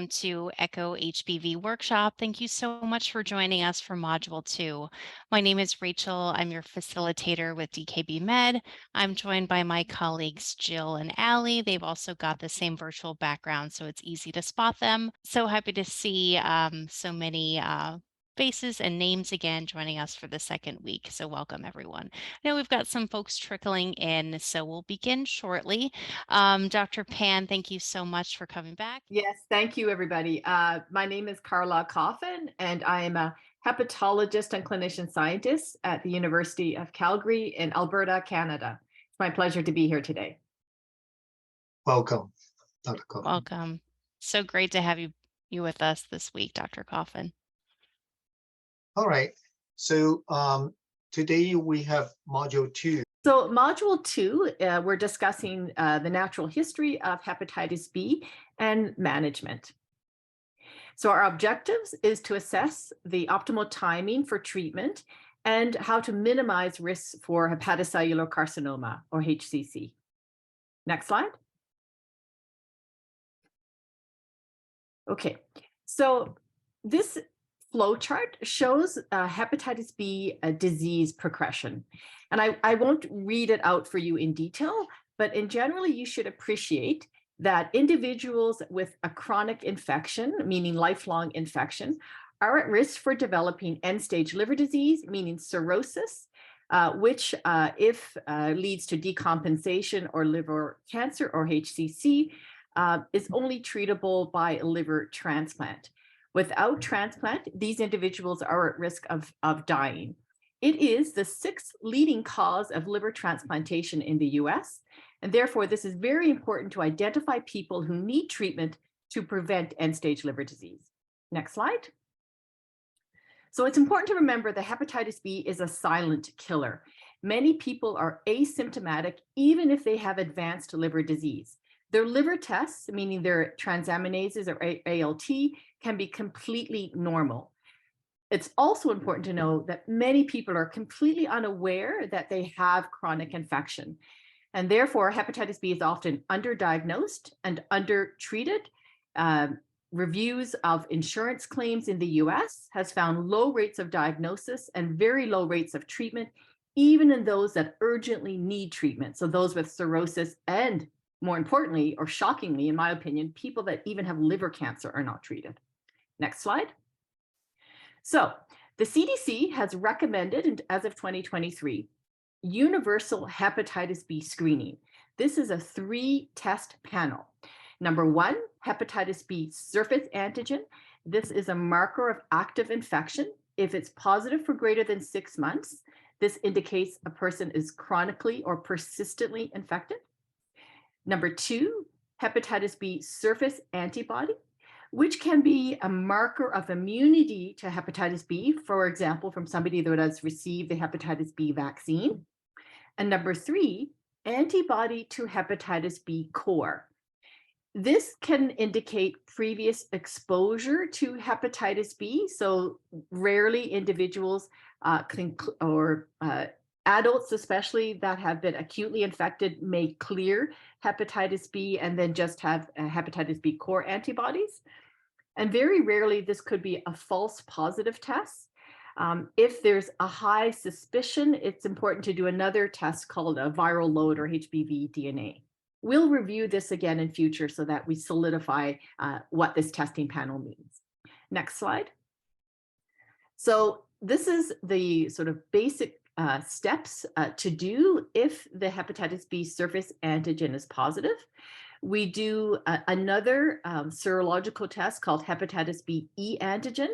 welcome to Echo HBV Workshop. Thank you so much for joining us for Module 2. My name is Rachel. I'm your facilitator with DKB Med. I'm joined by my colleagues Jill and Allie. They've also got the same virtual background, so it's easy to spot them. So happy to see so many faces and names again joining us for the second week. So welcome everyone. I know we've got some folks trickling in, so we'll begin shortly. Dr. Pan, thank you so much for coming back. Yes, thank you, everybody. My name is Carla Coffin, and I am a hepatologist and clinician scientist at the University of Calgary in Alberta, Canada. It's my pleasure to be here today. Welcome, Dr. Coffin. Welcome. So great to have you with us this week, Dr. Coffin. All right. So today we have Module 2. So Module 2, we're discussing the natural history of hepatitis B and management. So our objectives is to assess the optimal timing for treatment and how to minimize risks for hepatocellular carcinoma, or HCC. Next slide. Okay, so this flowchart shows hepatitis B disease progression. And I won't read it out for you in detail, but in general, you should appreciate that individuals with a chronic infection, meaning lifelong infection, are at risk for developing end-stage liver disease, meaning cirrhosis, which if leads to decompensation or liver cancer or HCC, is only treatable by a liver transplant. Without transplant, these individuals are at risk of dying. It is the 6th leading cause of liver transplantation in the US, and therefore this is very important to identify people who need treatment to prevent end-stage liver disease. Next slide. So it's important to remember that hepatitis B is a silent killer. Many people are asymptomatic even if they have advanced liver disease. Their liver tests, meaning their transaminases or ALT, can be completely normal. It's also important to know that many people are completely unaware that they have chronic infection. And therefore, hepatitis B is often underdiagnosed and undertreated. Reviews of insurance claims in the US has found low rates of diagnosis and very low rates of treatment, even in those that urgently need treatment. So those with cirrhosis and, more importantly, or shockingly, in my opinion, people that even have liver cancer are not treated. Next slide. So the CDC has recommended, as of 2023, universal hepatitis B screening. This is a 3-test panel. Number 1, hepatitis B surface antigen. This is a marker of active infection. If it's positive for greater than 6 months, this indicates a person is chronically or persistently infected. Number 2, hepatitis B surface antibody, which can be a marker of immunity to hepatitis B, for example, from somebody that has received the hepatitis B vaccine. And number 3, antibody to hepatitis B core. This can indicate previous exposure to hepatitis B. So rarely individuals adults, especially that have been acutely infected, may clear hepatitis B and then just have hepatitis B core antibodies. And very rarely, this could be a false positive test. If there's a high suspicion, it's important to do another test called a viral load or HBV DNA. We'll review this again in future so that we solidify what this testing panel means. Next slide. So this is the sort of basic steps to do if the hepatitis B surface antigen is positive. We do another serological test called hepatitis B e antigen,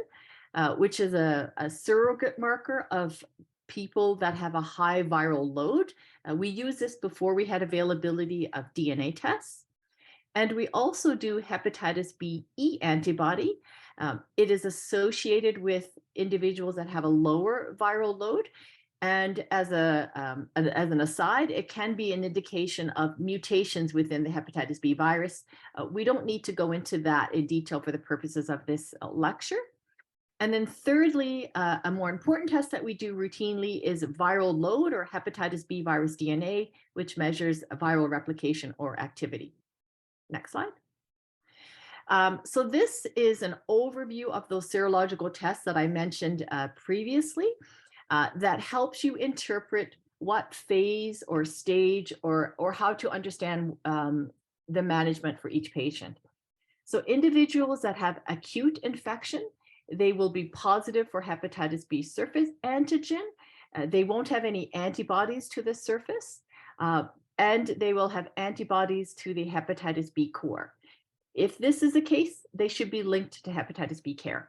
which is a surrogate marker of people that have a high viral load. We use this before we had availability of DNA tests. And we also do hepatitis B e antibody. It is associated with individuals that have a lower viral load. And as an aside, it can be an indication of mutations within the hepatitis B virus. We don't need to go into that in detail for the purposes of this lecture. And then thirdly, a more important test that we do routinely is viral load or hepatitis B virus DNA, which measures viral replication or activity. Next slide. So this is an overview of those serological tests that I mentioned previously that helps you interpret what phase or stage or how to understand the management for each patient. So individuals that have acute infection, they will be positive for hepatitis B surface antigen. They won't have any antibodies to the surface, and they will have antibodies to the hepatitis B core. If this is the case, they should be linked to hepatitis B care.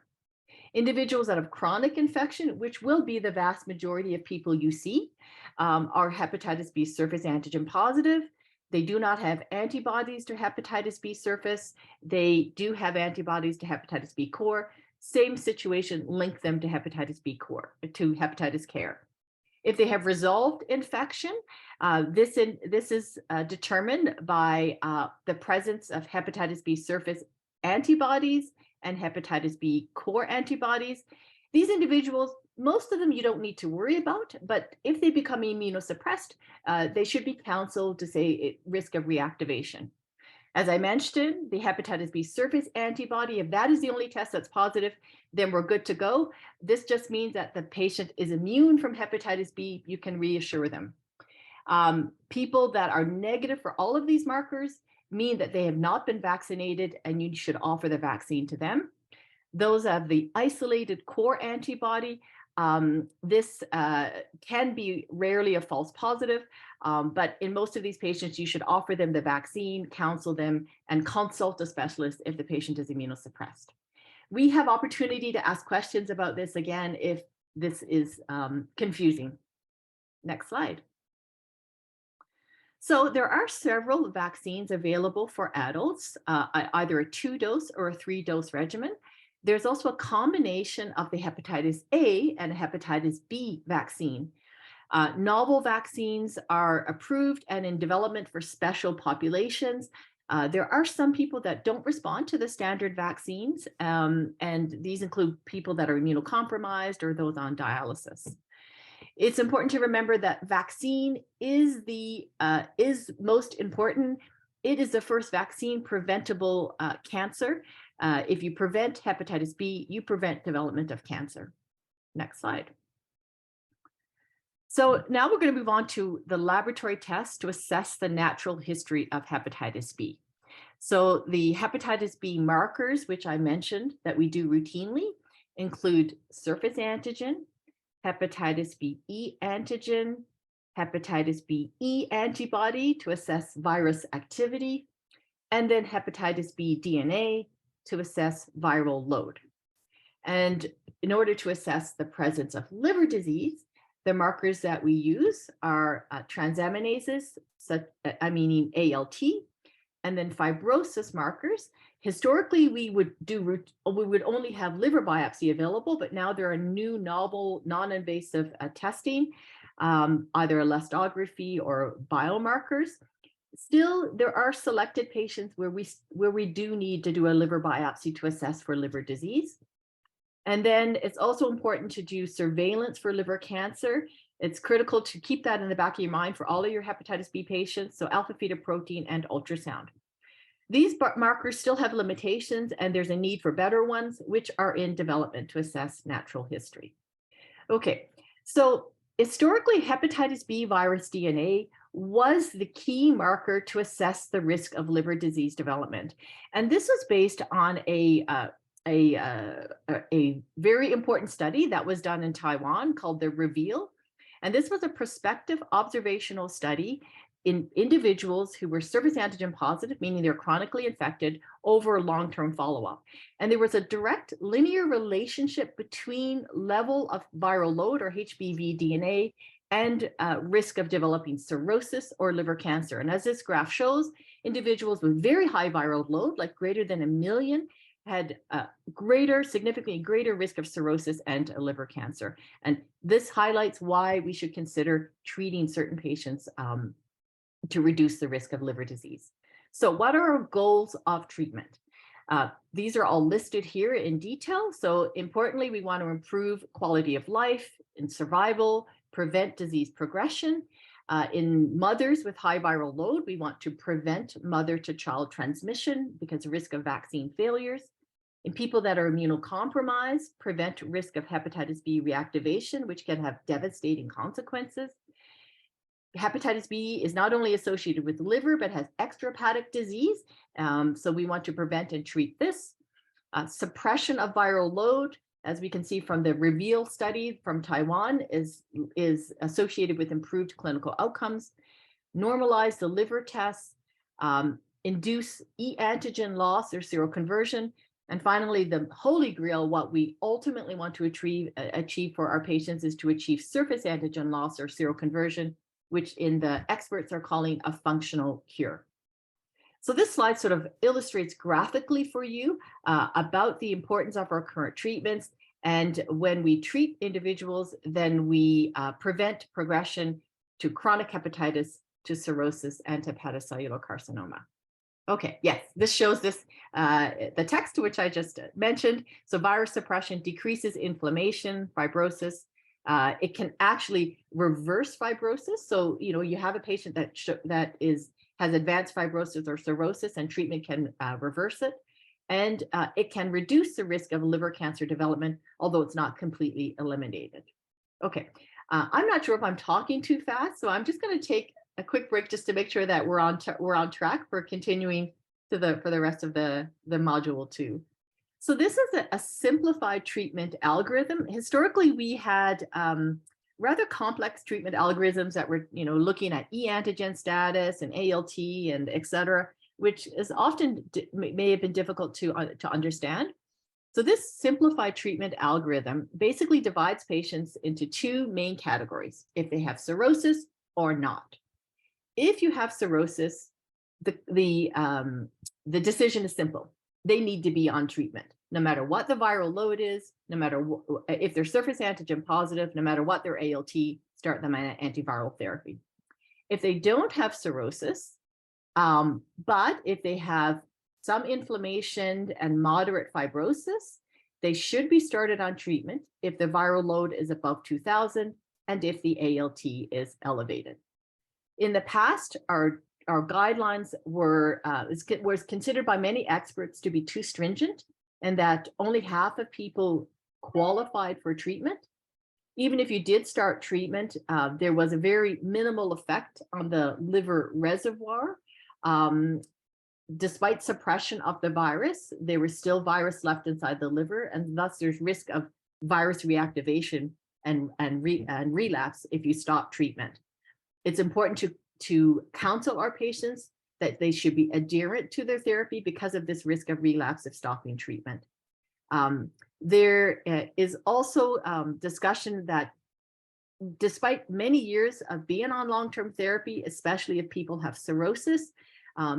Individuals that have chronic infection, which will be the vast majority of people you see, are hepatitis B surface antigen positive. They do not have antibodies to hepatitis B surface. They do have antibodies to hepatitis B core. Same situation, link them to hepatitis B core, to hepatitis care. If they have resolved infection, this is determined by the presence of hepatitis B surface antibodies and hepatitis B core antibodies. These individuals, most of them you don't need to worry about, but if they become immunosuppressed, they should be counseled to say risk of reactivation. As I mentioned, the hepatitis B surface antibody, if that is the only test that's positive, then we're good to go. This just means that the patient is immune from hepatitis B. You can reassure them. People that are negative for all of these markers mean that they have not been vaccinated, and you should offer the vaccine to them. Those of the isolated core antibody, this can be rarely a false positive, but in most of these patients, you should offer them the vaccine, counsel them, and consult a specialist if the patient is immunosuppressed. We have opportunity to ask questions about this again if this is confusing. Next slide. So there are several vaccines available for adults, either a 2-dose or a 3-dose regimen. There's also a combination of the hepatitis A and hepatitis B vaccine. Novel vaccines are approved and in development for special populations. There are some people that don't respond to the standard vaccines, and these include people that are immunocompromised or those on dialysis. It's important to remember that vaccine is most important. It is the first vaccine preventable cancer. If you prevent hepatitis B, you prevent development of cancer. Next slide. So now we're going to move on to the laboratory tests to assess the natural history of hepatitis B. So the hepatitis B markers, which I mentioned that we do routinely, include surface antigen, hepatitis B E antigen, hepatitis B E antibody to assess virus activity, and then hepatitis B DNA to assess viral load. And in order to assess the presence of liver disease, the markers that we use are transaminases, meaning ALT, and then fibrosis markers. Historically, we would only have liver biopsy available, but now there are new novel non-invasive testing, either elastography or biomarkers. Still, there are selected patients where we do need to do a liver biopsy to assess for liver disease. And then it's also important to do surveillance for liver cancer. It's critical to keep that in the back of your mind for all of your hepatitis B patients, so alpha-fetoprotein and ultrasound. These markers still have limitations, and there's a need for better ones, which are in development to assess natural history. Okay, so historically, hepatitis B virus DNA was the key marker to assess the risk of liver disease development. And this was based on a very important study that was done in Taiwan called the REVEAL. And this was a prospective observational study in individuals who were surface antigen positive, meaning they're chronically infected, over long-term follow-up. And there was a direct linear relationship between level of viral load or HBV DNA and risk of developing cirrhosis or liver cancer. And as this graph shows, individuals with very high viral load, like greater than 1 million, had significantly greater risk of cirrhosis and liver cancer. And this highlights why we should consider treating certain patients to reduce the risk of liver disease. So what are our goals of treatment? These are all listed here in detail. So importantly, we want to improve quality of life and survival, prevent disease progression. In mothers with high viral load, we want to prevent mother-to-child transmission because of risk of vaccine failures. In people that are immunocompromised, prevent risk of hepatitis B reactivation, which can have devastating consequences. Hepatitis B is not only associated with the liver, but has extrahepatic disease. So we want to prevent and treat this. Suppression of viral load, as we can see from the REVEAL study from Taiwan, is associated with improved clinical outcomes. Normalize the liver tests, induce e antigen loss or seroconversion. And finally, the holy grail, what we ultimately want to achieve for our patients is to achieve surface antigen loss or seroconversion, which in the experts are calling a functional cure. So this slide sort of illustrates graphically for you about the importance of our current treatments. And when we treat individuals, then we prevent progression to chronic hepatitis, to cirrhosis, and to hepatocellular carcinoma. Okay, yes, this shows this, the text which I just mentioned. So virus suppression decreases inflammation, fibrosis. It can actually reverse fibrosis. So, you have a patient that has advanced fibrosis or cirrhosis, and treatment can reverse it. And it can reduce the risk of liver cancer development, although it's not completely eliminated. Okay, I'm not sure if I'm talking too fast, so I'm just going to take a quick break just to make sure that we're on track for continuing for the rest of the module 2. So this is a simplified treatment algorithm. Historically, we had rather complex treatment algorithms that were, looking at e antigen status and ALT and et cetera, which is often may have been difficult to understand. So this simplified treatment algorithm basically divides patients into 2 main categories: if they have cirrhosis or not. If you have cirrhosis, the decision is simple. They need to be on treatment, no matter what the viral load is, no matter if they're surface antigen positive, no matter what their ALT, start them on antiviral therapy. If they don't have cirrhosis, but if they have some inflammation and moderate fibrosis, they should be started on treatment if the viral load is above 2,000 and if the ALT is elevated. In the past, our guidelines was considered by many experts to be too stringent, and that only half of people qualified for treatment. Even if you did start treatment, there was a very minimal effect on the liver reservoir. Despite suppression of the virus, there was still virus left inside the liver, and thus there's risk of virus reactivation and relapse if you stop treatment. It's important to counsel our patients that they should be adherent to their therapy because of this risk of relapse if stopping treatment. There is also discussion that despite many years of being on long-term therapy, especially if people have cirrhosis,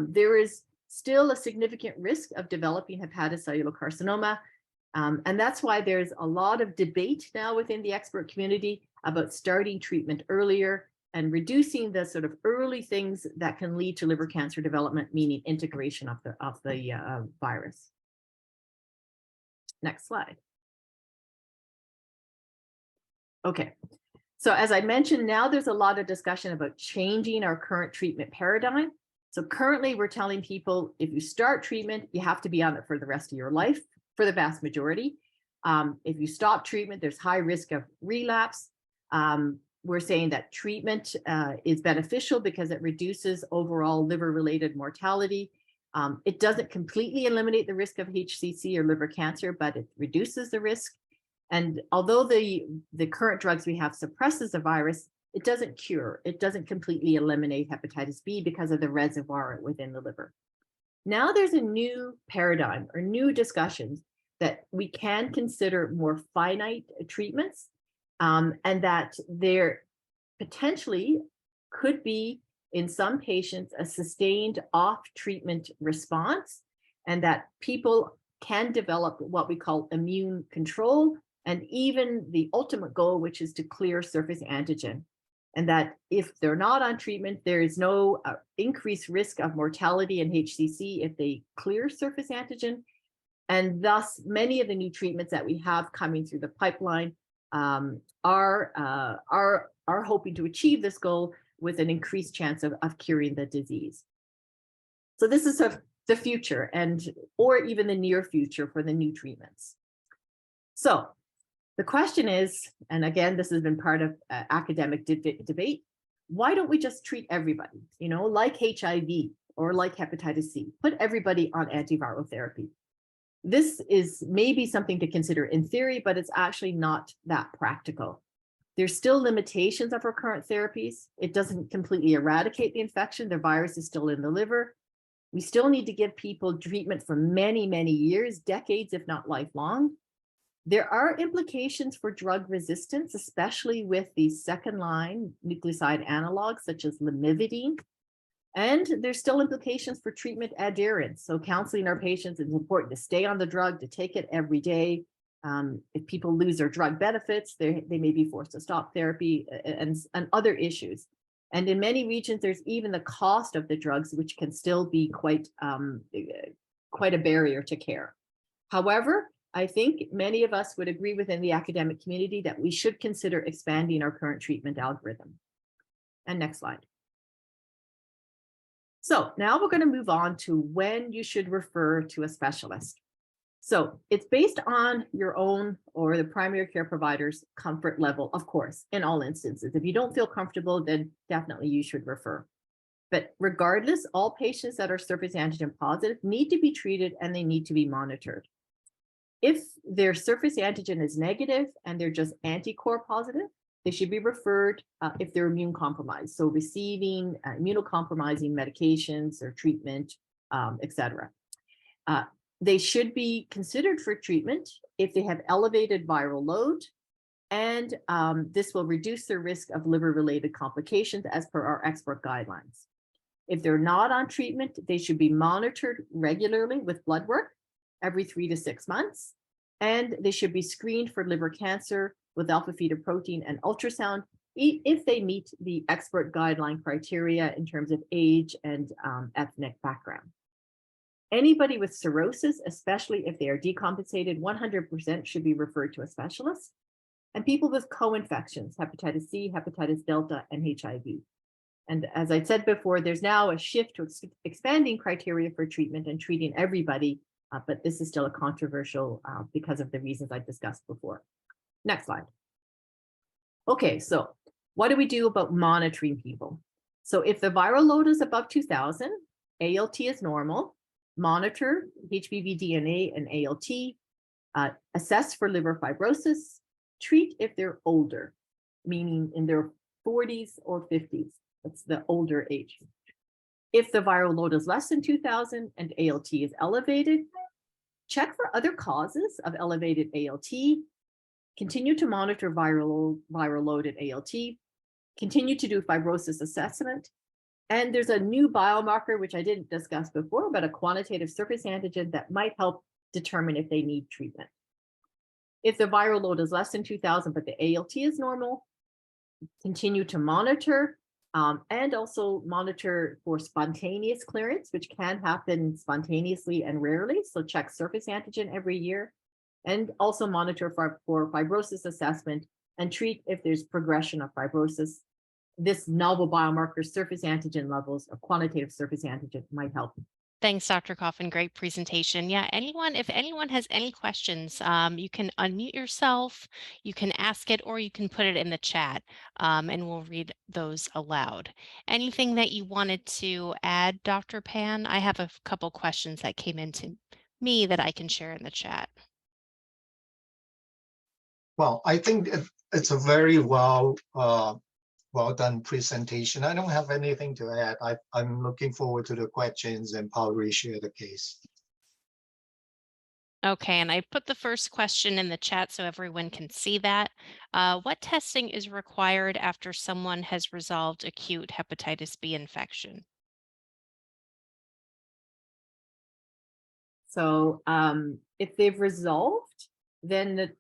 there is still a significant risk of developing hepatocellular carcinoma. And that's why there's a lot of debate now within the expert community about starting treatment earlier and reducing the sort of early things that can lead to liver cancer development, meaning integration of the virus. Next slide. Okay, so as I mentioned, now there's a lot of discussion about changing our current treatment paradigm. So currently we're telling people if you start treatment, you have to be on it for the rest of your life for the vast majority. If you stop treatment, there's high risk of relapse. We're saying that treatment is beneficial because it reduces overall liver-related mortality. It doesn't completely eliminate the risk of HCC or liver cancer, but it reduces the risk. And although the current drugs we have suppresses the virus, it doesn't cure. It doesn't completely eliminate hepatitis B because of the reservoir within the liver. Now there's a new paradigm or new discussions that we can consider more finite treatments, and that there potentially could be in some patients a sustained off-treatment response, and that people can develop what we call immune control, and even the ultimate goal, which is to clear surface antigen. And that if they're not on treatment, there is no increased risk of mortality and HCC if they clear surface antigen. And thus, many of the new treatments that we have coming through the pipeline are hoping to achieve this goal with an increased chance of curing the disease. So this is the future or even the near future for the new treatments. So the question is, and again, this has been part of academic debate, why don't we just treat everybody, like HIV or like hepatitis C, put everybody on antiviral therapy? This is maybe something to consider in theory, but it's actually not that practical. There's still limitations of our current therapies. It doesn't completely eradicate the infection. The virus is still in the liver. We still need to give people treatment for many, many years, decades, if not lifelong. There are implications for drug resistance, especially with the second-line nucleoside analogs, such as lamivudine. And there's still implications for treatment adherence. So counseling our patients, it's important to stay on the drug, to take it every day. If people lose their drug benefits, they may be forced to stop therapy and other issues. And in many regions, there's even the cost of the drugs, which can still be quite a barrier to care. However, I think many of us would agree within the academic community that we should consider expanding our current treatment algorithm. And next slide. So now we're going to move on to when you should refer to a specialist. So it's based on your own or the primary care provider's comfort level, of course, in all instances. If you don't feel comfortable, then definitely you should refer. But regardless, all patients that are surface antigen positive need to be treated and they need to be monitored. If their surface antigen is negative and they're just anticore positive, they should be referred if they're immune compromised. So receiving immunocompromising medications or treatment, etc. They should be considered for treatment if they have elevated viral load, and this will reduce their risk of liver-related complications as per our expert guidelines. If they're not on treatment, they should be monitored regularly with blood work every 3 to 6 months, and they should be screened for liver cancer with alpha-fetoprotein and ultrasound if they meet the expert guideline criteria in terms of age and ethnic background. Anybody with cirrhosis, especially if they are decompensated, 100% should be referred to a specialist. And people with co-infections, hepatitis C, hepatitis delta, and HIV. And as I said before, there's now a shift to expanding criteria for treatment and treating everybody, but this is still a controversial because of the reasons I discussed before. Next slide. Okay, so what do we do about monitoring people? So if the viral load is above 2000, ALT is normal, monitor HBV DNA and ALT, assess for liver fibrosis, treat if they're older, meaning in their 40s or 50s. That's the older age. If the viral load is less than 2000 and ALT is elevated, check for other causes of elevated ALT, continue to monitor viral load at ALT, continue to do fibrosis assessment. And there's a new biomarker, which I didn't discuss before, but a quantitative surface antigen that might help determine if they need treatment. If the viral load is less than 2000, but the ALT is normal, continue to monitor and also monitor for spontaneous clearance, which can happen spontaneously and rarely. So check surface antigen every year, and also monitor for fibrosis assessment and treat if there's progression of fibrosis. This novel biomarker surface antigen levels or quantitative surface antigen might help. Thanks, Dr. Coffin. Great presentation. Yeah, if anyone has any questions, you can unmute yourself, you can ask it, or you can put it in the chat, and we'll read those aloud. Anything that you wanted to add, Dr. Pan? I have a couple questions that came into me that I can share in the chat. Well, I think it's a very well done presentation. I don't have anything to add. I'm looking forward to the questions and probably share the case. Okay, and I put the first question in the chat so everyone can see that. What testing is required after someone has resolved acute hepatitis B infection? So if they've resolved, then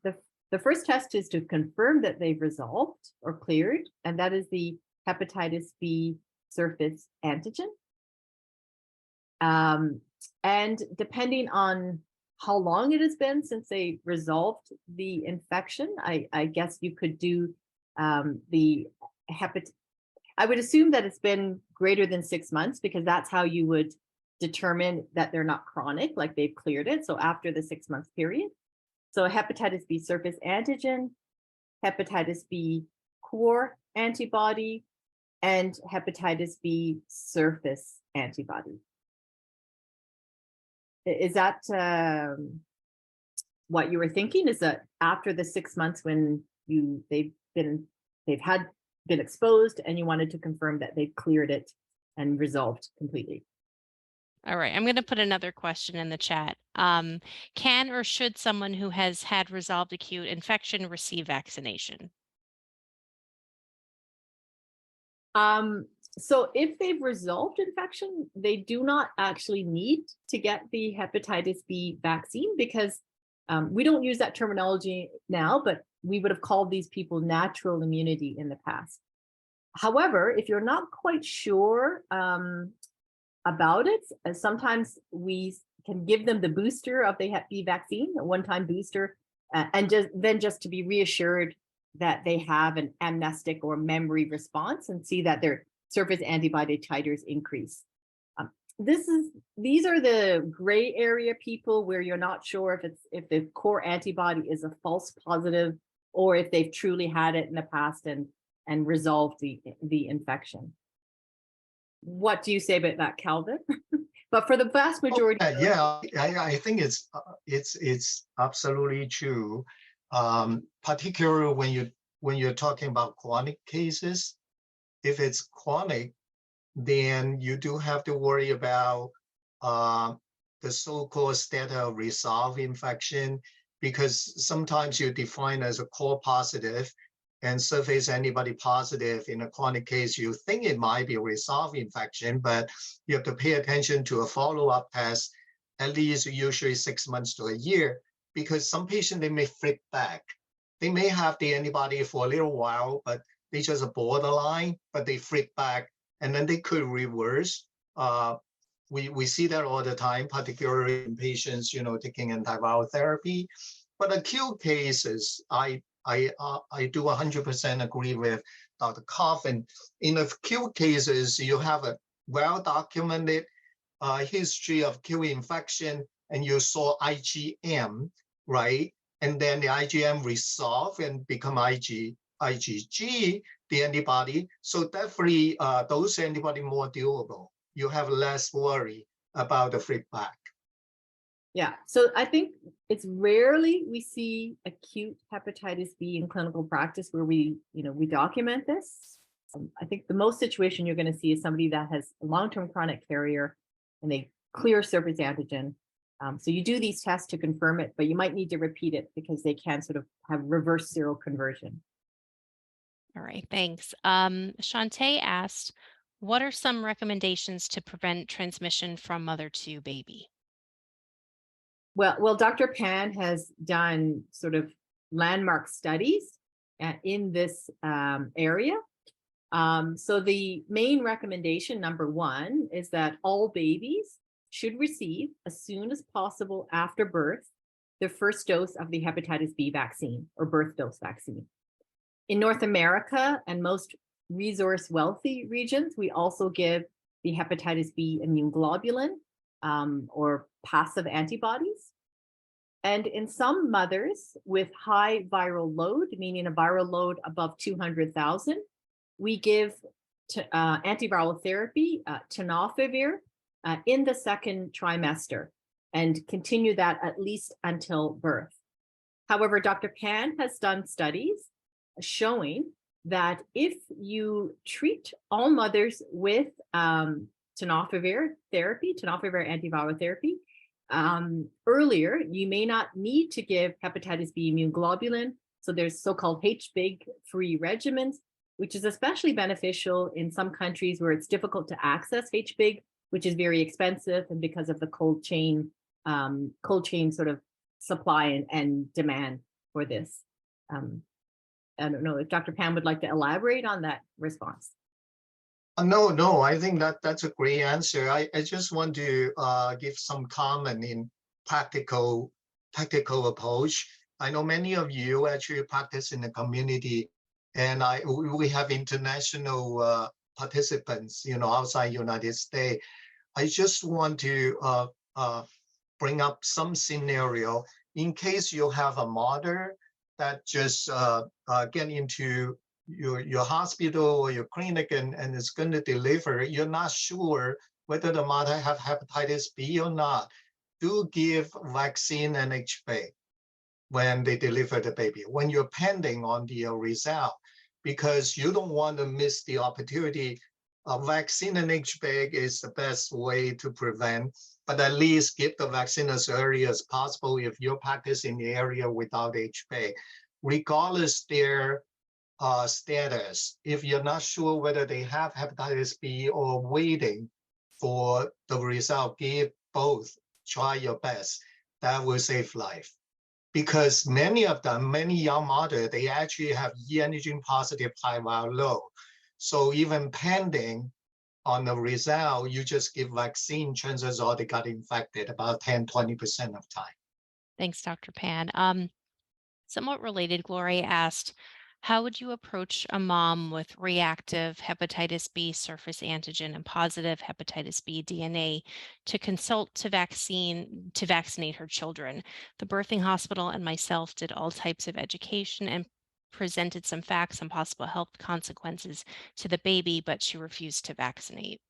the first test is to confirm that they've resolved or cleared, and that is the hepatitis B surface antigen. And depending on how long it has been since they resolved the infection, I guess you could do the I would assume that it's been greater than 6 months because that's how you would determine that they're not chronic, like they've cleared it. So after the 6 month period. So hepatitis B surface antigen, hepatitis B core antibody, and hepatitis B surface antibody. Is that what you were thinking? Is that after the 6 months when they've been exposed and you wanted to confirm that they've cleared it and resolved completely? All right, I'm going to put another question in the chat. Can or should someone who has had resolved acute infection receive vaccination? So if they've resolved infection, they do not actually need to get the hepatitis B vaccine because we don't use that terminology now, but we would have called these people natural immunity in the past. However, if you're not quite sure about it, sometimes we can give them the booster of the Hep B vaccine, a one-time booster, and just to be reassured that they have an amnestic or memory response and see that their surface antibody titers increase. These are the gray area people where you're not sure if the core antibody is a false positive or if they've truly had it in the past and resolved the infection. What do you say about that, Calvin? But for the vast majority, yeah, I think it's absolutely true. Particularly when you're talking about chronic cases, if it's chronic, then you do have to worry about the so-called state of resolved infection, because sometimes you define as a core positive and surface antibody positive. In a chronic case, you think it might be a resolved infection, but you have to pay attention to a follow-up test, at least usually 6 months to a year, because some patients, they may flip back. They may have the antibody for a little while, but they just are borderline, but they flip back, and then they could reverse. We see that all the time, particularly in patients, taking antiviral therapy. But acute cases, I do 100% agree with Dr. Coffin. In acute cases, you have a well-documented history of acute infection, and you saw IgM, right? And then the IgM resolve and become IgG, the antibody. So definitely those antibody more durable. You have less worry about the feedback. Yeah, so I think it's rarely we see acute hepatitis B in clinical practice where we document this. I think the most situation you're going to see is somebody that has a long-term chronic carrier and they clear surface antigen. So you do these tests to confirm it, but you might need to repeat it because they can sort of have reverse seroconversion. All right, thanks. Shantae asked, what are some recommendations to prevent transmission from mother to baby? Well, Dr. Pan has done sort of landmark studies in this area. So the main recommendation, number one, is that all babies should receive, as soon as possible after birth, the first dose of the hepatitis B vaccine or birth dose vaccine. In North America and most resource wealthy regions, we also give the hepatitis B immune globulin or passive antibodies. And in some mothers with high viral load, meaning a viral load above 200,000, we give antiviral therapy, tenofovir, in the second trimester and continue that at least until birth. However, Dr. Pan has done studies showing that if you treat all mothers with tenofovir therapy, tenofovir antiviral therapy, earlier, you may not need to give hepatitis B immune globulin. So there's so-called HBV-free regimens, which is especially beneficial in some countries where it's difficult to access HBV, which is very expensive, and because of the cold chain sort of supply and demand for this. I don't know if Dr. Pan would like to elaborate on that response. No, I think that's a great answer. I just want to give some comment in tactical approach. I know many of you actually practice in the community, and we have international participants, outside United States, I just want to bring up some scenario in case you have a mother that just get into your hospital or your clinic and is going to deliver. You're not sure whether the mother have hepatitis B or not. Do give vaccine and HB when they deliver the baby, when you're pending on the result, because you don't want to miss the opportunity. Vaccine and HB is the best way to prevent, but at least give the vaccine as early as possible if you're practicing in the area without HB. Regardless their status, if you're not sure whether they have hepatitis B or waiting for the result, give both, try your best. That will save life. Because many of them, many young mothers, they actually have E antigen positive, high viral load. So even pending on the result, you just give vaccine, chances are they got infected about 10–20% of time. Thanks, Dr. Pan. Somewhat related, Gloria asked, how would you approach a mom with reactive hepatitis B surface antigen and positive hepatitis B DNA to consult to vaccinate her children? The birthing hospital and myself did all types of education and presented some facts on possible health consequences to the baby, but she refused to vaccinate.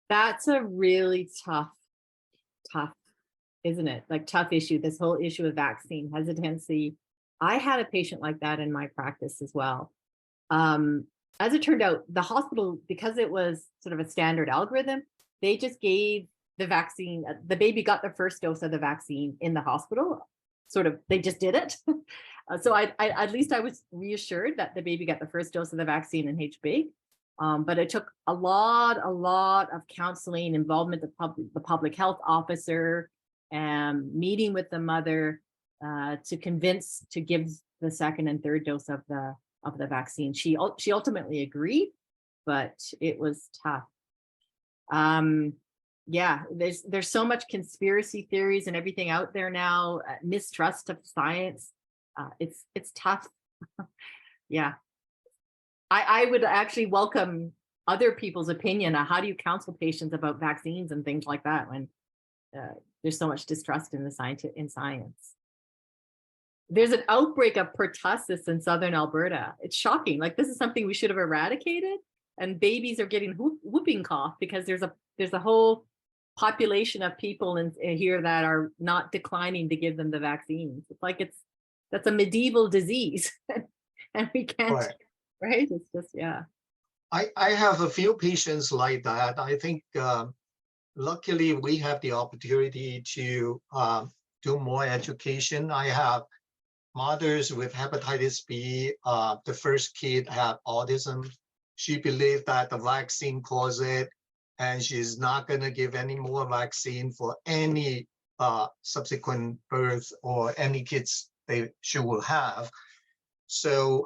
That's a really tough, isn't it? Like tough issue, this whole issue of vaccine hesitancy. I had a patient like that in my practice as well. As it turned out, the hospital, because it was sort of a standard algorithm, they just gave the vaccine. The baby got the first dose of the vaccine in the hospital. Sort of, they just did it. So I at least I was reassured that the baby got the first dose of the vaccine in HB. But it took a lot of counseling, involvement of the public health officer, and meeting with the mother to convince to give the second and third dose of the vaccine. She ultimately agreed, but it was tough. Yeah, there's so much conspiracy theories and everything out there now, mistrust of science. It's tough. Yeah. I would actually welcome other people's opinion on how do you counsel patients about vaccines and things like that when there's so much distrust in science. There's an outbreak of pertussis in southern Alberta. It's shocking. Like this is something we should have eradicated, and babies are getting whooping cough because there's a whole population of people in here that are not declining to give them the vaccines. It's like that's a medieval disease, and we can't. Right. Right? It's just, yeah. I have a few patients like that. I think luckily we have the opportunity to do more education. I have mothers with hepatitis B. The first kid had autism. She believed that the vaccine caused it, and she's not going to give any more vaccine for any subsequent birth or any kids she will have. So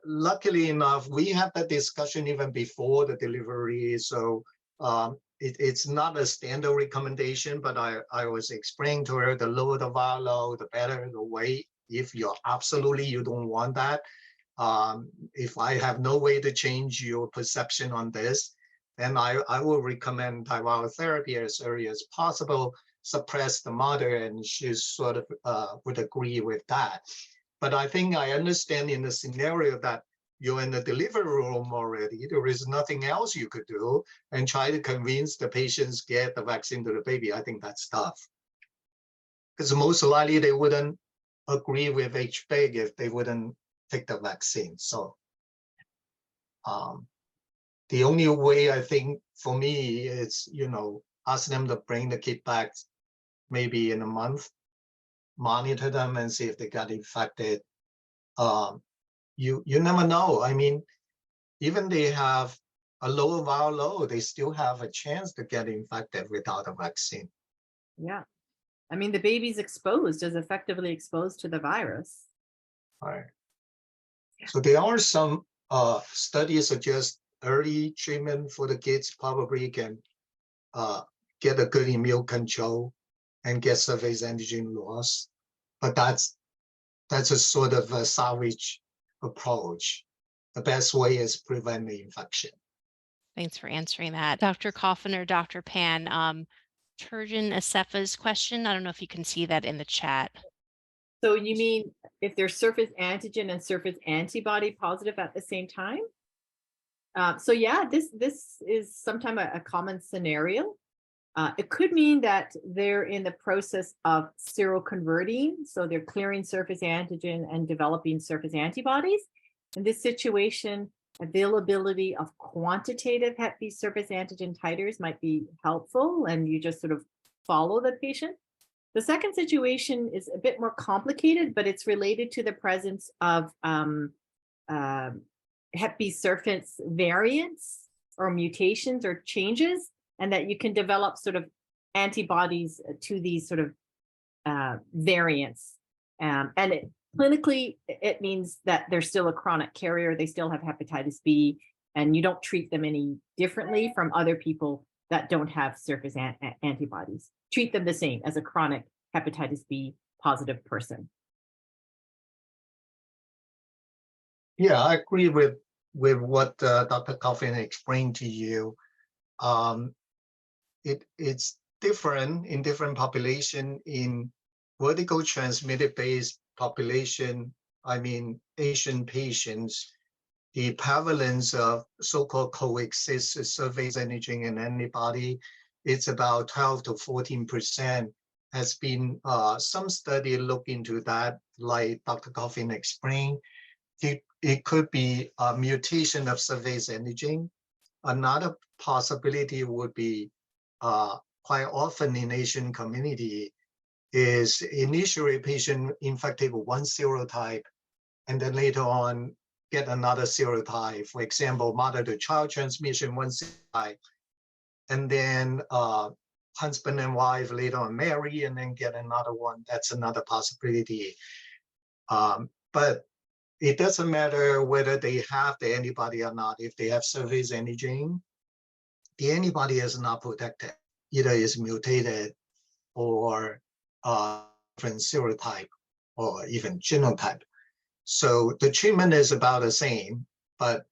luckily enough, we had that discussion even before the delivery. So it's not a standard recommendation, but I was explaining to her the lower the viral load, the better the weight. If you don't want that, if I have no way to change your perception on this, then I will recommend antiviral therapy as early as possible, suppress the mother, and she sort of would agree with that. But I think I understand in the scenario that you're in the delivery room already, there is nothing else you could do, and try to convince the patients get the vaccine to the baby. I think that's tough. Because most likely they wouldn't agree with HB if they wouldn't take the vaccine. So the only way I think for me is, ask them to bring the kid back maybe in a month, monitor them and see if they got infected. You never know. I mean, even they have a lower viral load, they still have a chance to get infected without a vaccine. Yeah. I mean, the baby's exposed, is effectively exposed to the virus. All right. So there are some studies suggest early treatment for the kids probably can get a good immune control and get surface antigen loss. But that's a sort of a salvage approach. the best way is prevent the infection. Thanks for answering that. Dr. Coffin or Dr. Pan, Turgeon Acefa's question, I don't know if you can see that in the chat. So you mean if there's surface antigen and surface antibody positive at the same time? So yeah, this is sometimes a common scenario. It could mean that they're in the process of seroconverting, so they're clearing surface antigen and developing surface antibodies. In this situation, availability of quantitative Hep B surface antigen titers might be helpful, and you just sort of follow the patient. The second situation is a bit more complicated, but it's related to the presence of Hep B surface variants or mutations or changes, and that you can develop sort of antibodies to these sort of variants. Clinically, it means that they're still a chronic carrier. They still have hepatitis B, and you don't treat them any differently from other people that don't have surface antibodies. Treat them the same as a chronic hepatitis B positive person. Yeah, I agree with what Dr. Coffin explained to you. It's different in different population. In vertical transmitted based population, I mean Asian patients, the prevalence of so-called coexist surface antigen and antibody, it's about 12 to 14%. Has been some study look into that, like Dr. Coffin explained. It could be a mutation of surface antigen. Another possibility would be quite often in Asian community is initially patient infected with one serotype and then later on get another serotype. For example, mother to child transmission, one serotype, and then husband and wife later on marry and then get another one. That's another possibility. But it doesn't matter whether they have the antibody or not. If they have surface antigen, the antibody is not protected. Either is mutated or different serotype or even genotype. So the treatment is about the same, but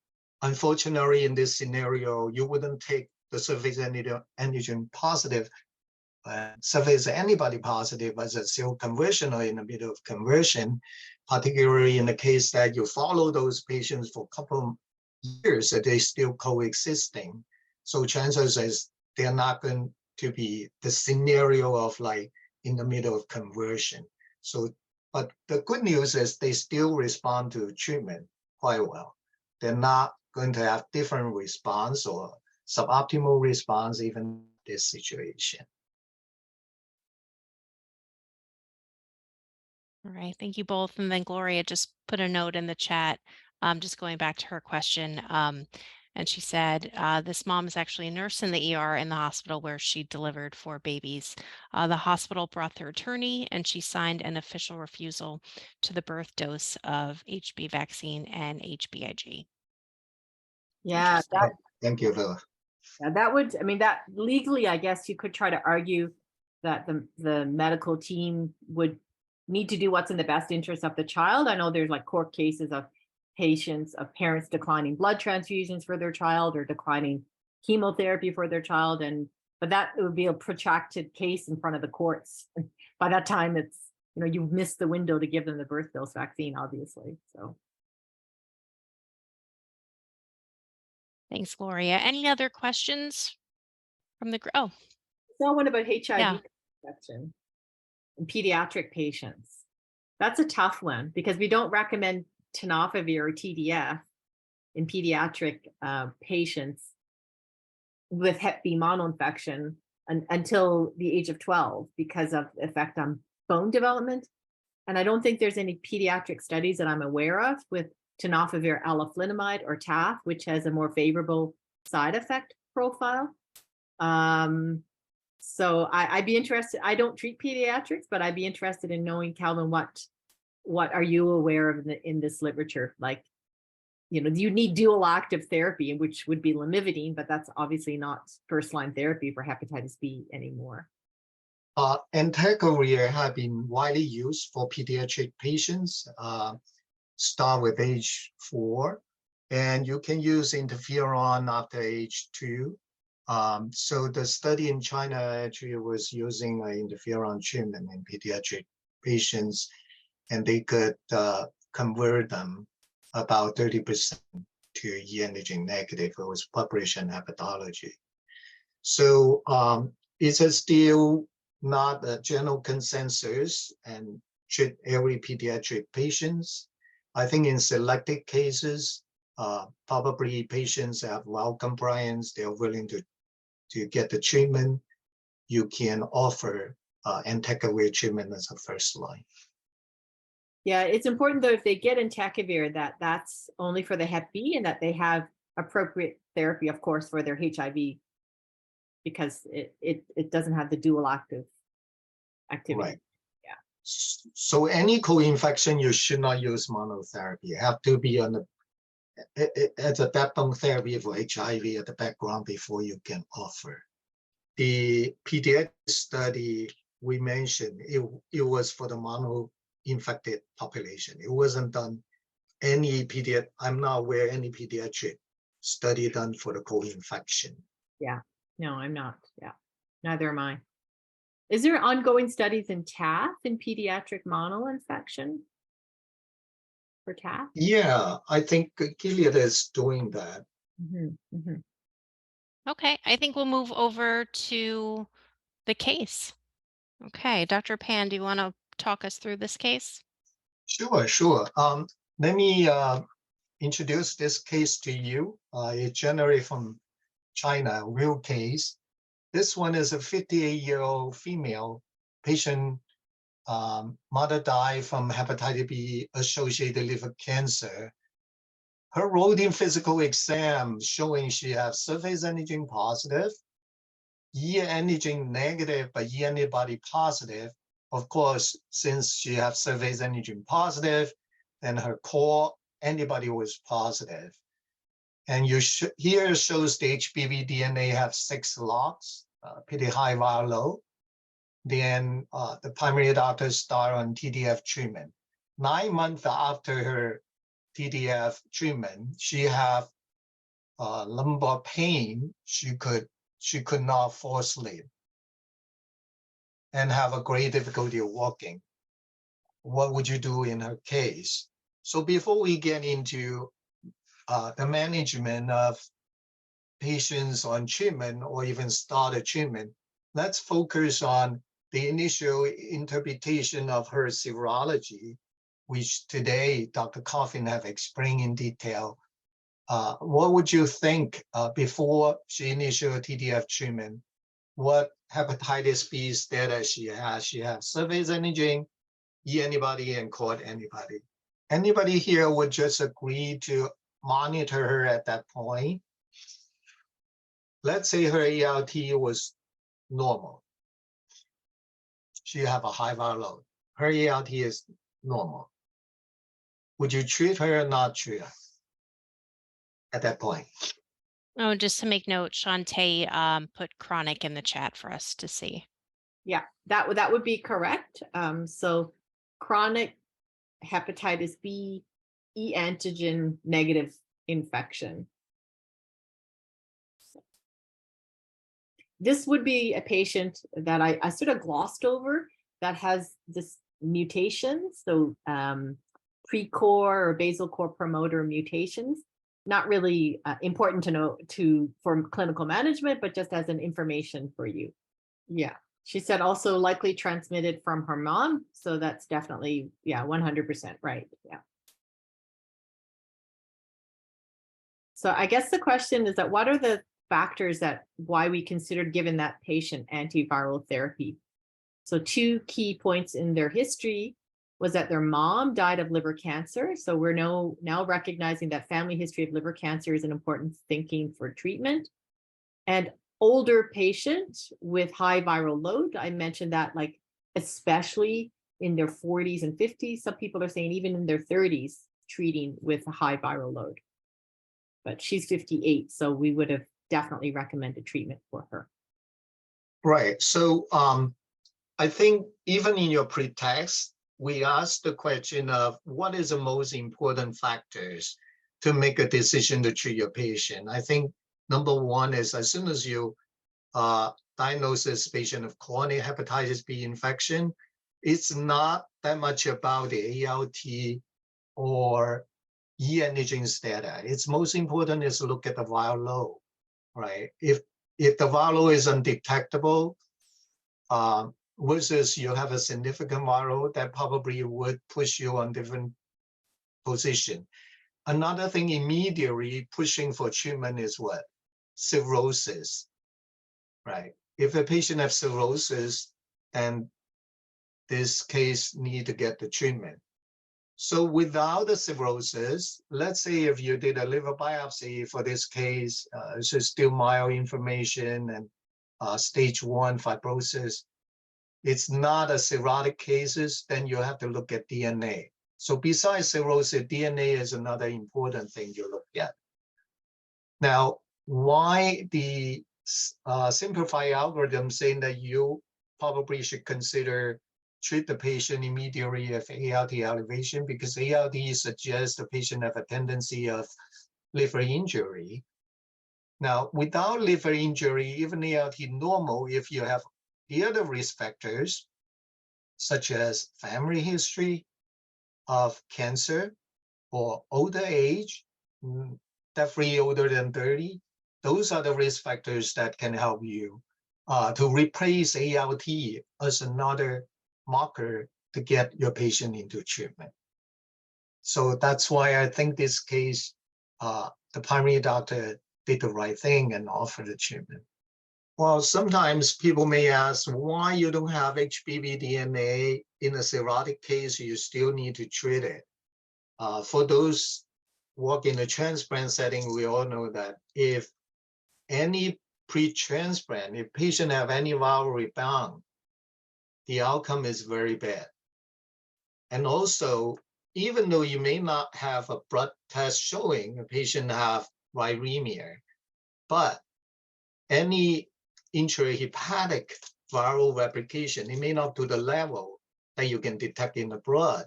unfortunately in this scenario, you wouldn't take the surface antigen positive, surface antibody positive as a seroconversion or in the middle of conversion, particularly in the case that you follow those patients for a couple of years, that they're still coexisting. So chances is they're not going to be the scenario of like in the middle of conversion. So, but the good news is they still respond to treatment quite well. They're not going to have different response or suboptimal response even in this situation. All right, thank you both. And then Gloria just put a note in the chat, just going back to her question. And she said, this mom is actually a nurse in the ER in the hospital where she delivered 4 babies. The hospital brought their attorney and she signed an official refusal to the birth dose of HB vaccine and HBIG. Yeah, Thank you, Phil. that would, I mean, that legally, I guess you could try to argue that the medical team would need to do what's in the best interest of the child. I know there's like court cases of parents declining blood transfusions for their child or declining chemotherapy for their child. But that would be a protracted case in front of the courts. By that time, it's, you've missed the window to give them the birth dose vaccine, obviously. So. Thanks, Gloria. Any other questions from the group? Oh, so what about HIV yeah. infection in pediatric patients? That's a tough one because we don't recommend tenofovir or TDF in pediatric patients with Hep B monoinfection until the age of 12 because of the effect on bone development. And I don't think there's any pediatric studies that I'm aware of with tenofovir alaflinamide or TAF, which has a more favorable side effect profile. So I'd be interested. I don't treat pediatrics, but I'd be interested in knowing, Calvin, what are you aware of in this literature? Like, you need dual active therapy, which would be lamivudine, but that's obviously not first-line therapy for hepatitis B anymore. Entecavir have been widely used for pediatric patients, start with age 4. and you can use interferon after age 2. So the study in China actually was using interferon treatment in pediatric patients, and they could convert them about 30% to e antigen negative. It was published in Hepatology. So it's still not a general consensus and treat every pediatric patients. I think in selected cases, probably patients have well compliance, they're willing to get the treatment. You can offer entecavir treatment as a first line. Yeah, it's important though, if they get entecavir, that's only for the Hep B and that they have appropriate therapy, of course, for their HIV, because it doesn't have the dual active activity. Right. So any co-infection, you should not use monotherapy. You have to be on as a backbone therapy for HIV at the background before you can offer. The pediatric study we mentioned, it was for the mono-infected population. It wasn't done any pediatric, I'm not aware any pediatric study done for the co-infection. Yeah, no, I'm not. Yeah, neither am I. Is there ongoing studies in TAF, in pediatric mono infection for TAF? Yeah, I think Gilead is doing that. Okay, I think we'll move over to the case. Okay, Dr. Pan, do you want to talk us through this case? Sure. Let me introduce this case to you. It generated from China, a real case. This one is a 58-year-old female patient. Mother died from hepatitis B associated liver cancer. Her routine physical exam showing she has surface antigen positive, e antigen negative, but e antibody positive. Of course, since she has surface antigen positive, then her core antibody was positive. And here shows the HBV DNA have 6 logs, pretty high viral load. Then the primary doctor started on TDF treatment. 9 months after her TDF treatment, she had lumbar pain. She could not fall asleep and have a great difficulty walking. What would you do in her case? So before we get into the management of patients on treatment or even started treatment, let's focus on the initial interpretation of her serology, which today Dr. Coffin have explained in detail. What would you think before she initiated TDF treatment? What hepatitis B status she has? She has surface antigen, e antibody, and cord antibody. Anybody here would just agree to monitor her at that point? Let's say her ALT was normal. She have a high viral load. Her ALT is normal. Would you treat her or not treat her at that point? Oh, just to make note, Shantae put chronic in the chat for us to see. Yeah, that would be correct. So chronic hepatitis B e antigen negative infection. This would be a patient that I sort of glossed over that has this mutation. So pre-core or basal core promoter mutations, not really important to know for clinical management, but just as an information for you. Yeah. She said also likely transmitted from her mom. So that's definitely, 100% right. Yeah. So I guess the question is that what are the factors why we considered giving that patient antiviral therapy? So 2 key points in their history was that their mom died of liver cancer. So we're now recognizing that family history of liver cancer is an important thinking for treatment. And older patient with high viral load, I mentioned that, like, especially in their 40s and 50s, some people are saying even in their 30s, treating with a high viral load. But she's 58, so we would have definitely recommended treatment for her. Right. So I think even in your pretext, we asked the question of what is the most important factors to make a decision to treat your patient. I think number one is as soon as you diagnose this patient of chronic hepatitis B infection, it's not that much about the ALT or E antigen status. It's most important is to look at the viral load, right? If the viral load is undetectable, versus you have a significant viral, that probably would push you on different position. Another thing immediately pushing for treatment is what? Cirrhosis, right? If a patient has cirrhosis, and this case need to get the treatment. So without the cirrhosis, let's say if you did a liver biopsy for this case, it's still mild inflammation and stage 1 fibrosis, it's not a cirrhotic cases, then you have to look at DNA. So besides cirrhosis, DNA is another important thing you look at. Now, why the simplified algorithm saying that you probably should consider treat the patient immediately if ALT elevation, because ALT suggests the patient have a tendency of liver injury. Now, without liver injury, even ALT normal, if you have the other risk factors, such as family history of cancer or older age, definitely older than 30, those are the risk factors that can help you to replace ALT as another marker to get your patient into treatment. So that's why I think this case, the primary doctor did the right thing and offered the treatment. Well, sometimes people may ask why you don't have HBV DNA in a cirrhotic case, you still need to treat it. For those work in a transplant setting, we all know that if any pre-transplant, if patient have any viral rebound, the outcome is very bad. And also, even though you may not have a blood test showing a patient have viremia, but any intrahepatic viral replication, it may not to the level that you can detect in the blood,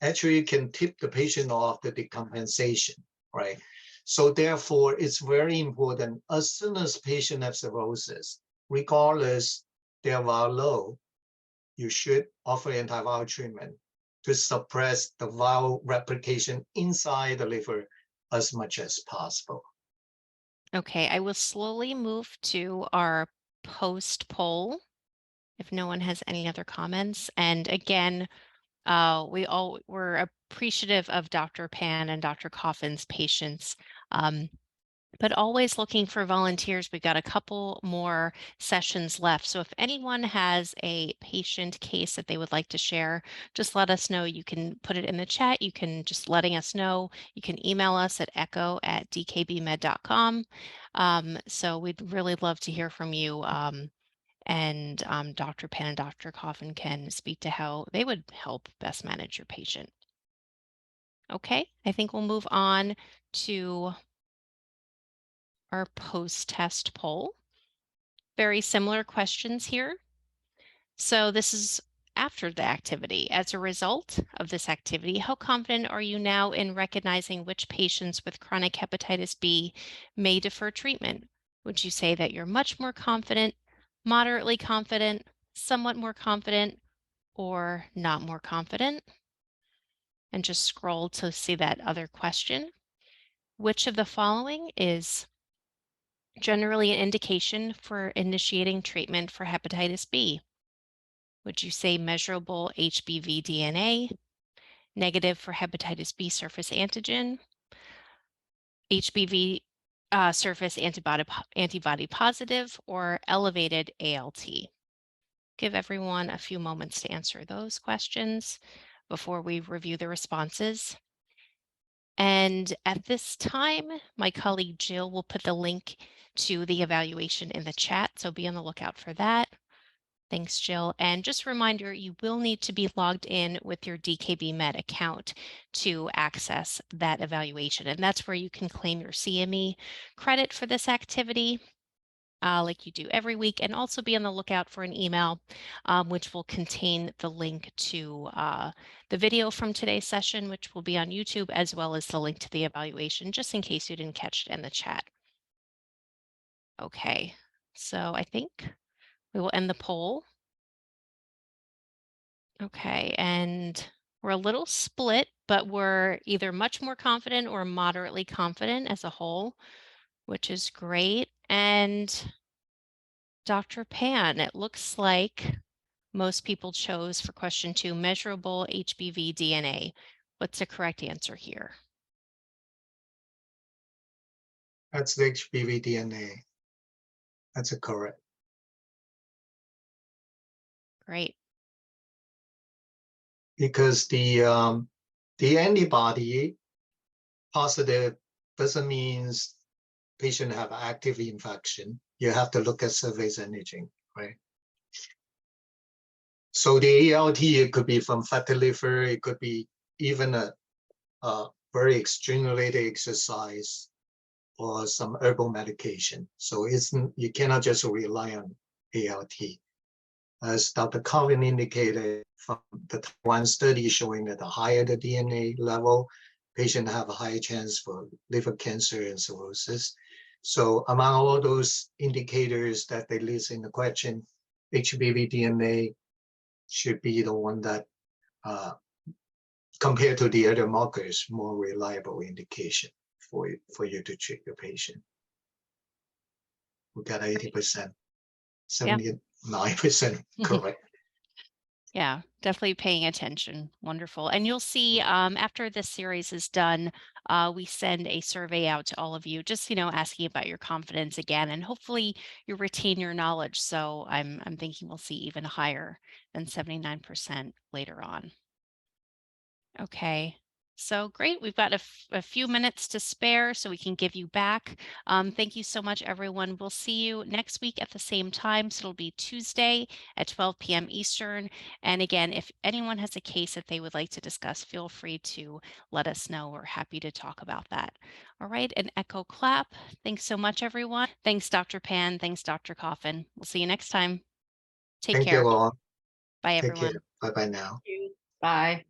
actually can tip the patient off the decompensation, right? So therefore, it's very important as soon as patient have cirrhosis, regardless their viral low, you should offer antiviral treatment to suppress the viral replication inside the liver as much as possible. Okay, I will slowly move to our post poll if no one has any other comments. And again, we're appreciative of Dr. Pan and Dr. Coffin's patience. But always looking for volunteers. We've got a couple more sessions left. So if anyone has a patient case that they would like to share, just let us know. You can put it in the chat. You can just letting us know. You can email us at echo@dkbmed.com. So we'd really love to hear from you. And Dr. Pan and Dr. Coffin can speak to how they would help best manage your patient. Okay, I think we'll move on to our post-test poll. Very similar questions here. So this is after the activity. As a result of this activity, how confident are you now in recognizing which patients with chronic hepatitis B may defer treatment? Would you say that you're much more confident, moderately confident, somewhat more confident, or not more confident? And just scroll to see that other question. Which of the following is generally an indication for initiating treatment for hepatitis B? Would you say measurable HBV DNA, negative for hepatitis B surface antigen, HBV surface antibody positive, or elevated ALT? Give everyone a few moments to answer those questions before we review the responses. And at this time, my colleague Jill will put the link to the evaluation in the chat, so be on the lookout for that. Thanks, Jill. And just a reminder, you will need to be logged in with your DKB Med account to access that evaluation. And that's where you can claim your CME credit for this activity. like you do every week, and also be on the lookout for an email, which will contain the link to the video from today's session, which will be on YouTube, as well as the link to the evaluation, just in case you didn't catch it in the chat. Okay, so I think we will end the poll. Okay, and we're a little split, but we're either much more confident or moderately confident as a whole, which is great. And Dr. Pan, it looks like most people chose for question 2, measurable HBV DNA. What's the correct answer here? That's the HBV DNA. That's a correct. Great. Because the antibody positive doesn't mean patient have active infection. You have to look at surface antigen, right? So the ALT, it could be from fatty liver, it could be even a very extreme-related exercise or some herbal medication. So you cannot just rely on ALT. As Dr. Calvin indicated from the Taiwan study showing that the higher the DNA level, patients have a higher chance for liver cancer and cirrhosis. So among all those indicators that they list in the question, HBV DNA should be the one that, compared to the other markers, more reliable indication for you to treat your patient. We got 80%, Yeah. 79% correct. Yeah, definitely paying attention. Wonderful. And you'll see after this series is done, we send a survey out to all of you, just asking about your confidence again, and hopefully you retain your knowledge. So I'm thinking we'll see even higher than 79% later on. Okay. So great. We've got a few minutes to spare so we can give you back. Thank you so much, everyone. We'll see you next week at the same time. So it'll be Tuesday at 12 p.m. Eastern. And again, if anyone has a case that they would like to discuss, feel free to let us know. We're happy to talk about that. All right. An echo clap. Thanks so much, everyone. Thanks, Dr. Pan. Thanks, Dr. Coffin. We'll see you next time. Take Thank you care. all. Bye, Take care. everyone. Bye bye now. Thank you. Bye.